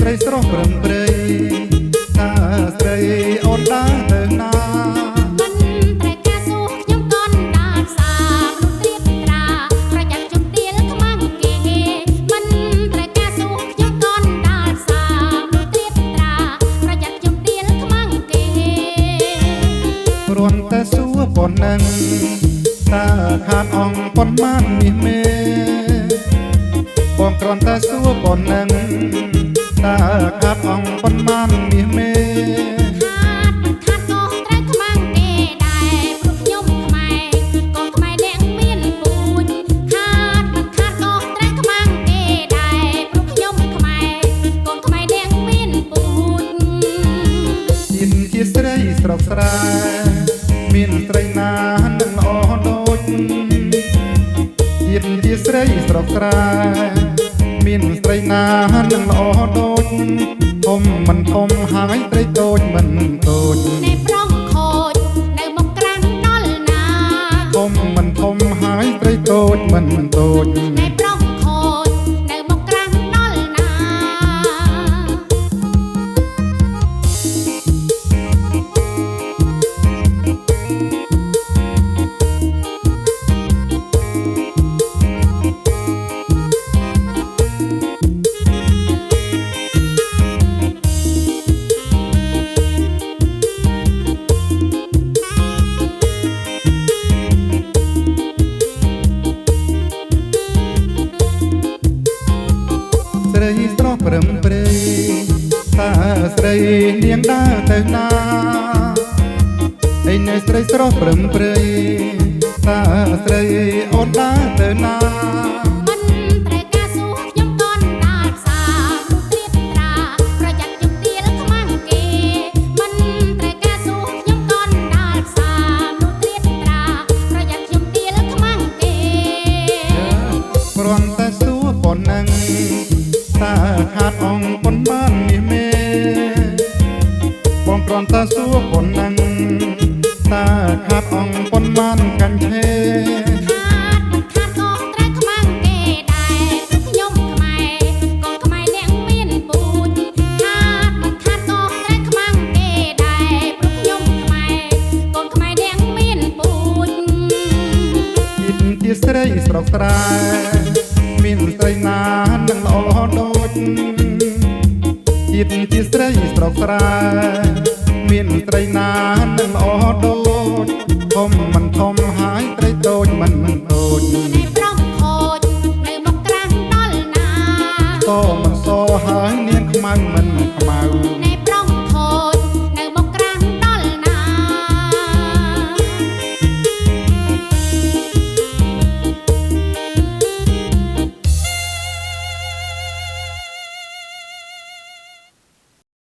ស្រីស្រស់ព្រឹងព្រៃតាស្រីអូនដើរទៅណាមិនត្រូវការសួរខ្ញុំកូនដើរផ្សារមនុស្សត្រៀបត្រាប្រយ័ត្នជំទាលខ្មាំងគេមិនត្រូវការសួរខ្ញុំកូនដើរផ្សារមនុស្សត្រៀបត្រាប្រយ័ត្នជំទាលខ្មាំងគេគ្រាន់តែសួរប៉ុណ្ណឹងតើខាតអង្គប៉ុន្មានមាសមេបងគ្រាន់តែសួរប៉ុណ្ណឹងតើខាតអង្គប៉ុន្មានមាសមេខាតមិនខាតក៏ត្រូវខ្មាំងគេដែរព្រោះខ្ញុំខ្មែរកូនខ្មែរអ្នកមានពូជខាតមិនខាតក៏ត្រូវខ្មាំងគេដែរព្រោះខ្ញុំខ្មែរកូនខ្មែរអ្នកមានពូជជាតិជាស្រីស្រុកស្រែមានស្រីណានឹងល្អដូចជាតិជាស្រីស្រុកស្រែមានស្រីណានឹងល្អដូចធំមិនធំហើយត្រីតូចមិនតូចអ្នកប្រុងខូចនៅមកក្រាំងដល់ណាធំមិនធំហើយត្រីតូចមិនតូចអ្នកប្រុងខូចនៅមកក្រាំងដល់ណាស្រីស្រស់ព្រឹមព្រៃតើស្រីនាងដើរទៅណាឯនៅស្រីស្រស់ព្រឹមព្រៃតើស្រីអូនដើរទៅណាមិនត្រូវការសួរខ្ញុំកូនដើរផ្សារមនុស្សត្រៀបត្រាប្រយ័ត្នជំទាលខ្មាំងគេមិនត្រូវការសួរខ្ញុំកូនដើរផ្សារមនុស្សត្រៀបត្រាប្រយ័ត្នជំទាលខ្មាំងគេគ្រាន់តែសួរប៉ុណ្ណឹងតើខាតអង្គប៉ុន្មានមាសមេបងគ្រាន់តែសួរប៉ុណ្ណឹងតើខាតអង្គប៉ុន្មានកាញ់ទេខាតមិនខាតក៏ត្រូវខ្មាំងគេដែរព្រោះខ្ញុំខ្មែរកូនខ្មែរអ្នកមានពូជខាតមិនខាតក៏ត្រូវខ្មាំងគេដែរព្រោះខ្ញុំខ្មែរកូនខ្មែរអ្នកមានពូជជាតិជាស្រីស្រុកស្រែមានស្រីណានឹងល្អដូចជាតិជាស្រីស្រុកស្រែមានស្រីណានឹងល្អដូចធំមិនធំហើយត្រីតូចមិនតូចអ្នកប្រុងខូចនៅមកក្រាំងដល់ណាសមិនសហើយនាងខ្មៅមិនខ្មៅ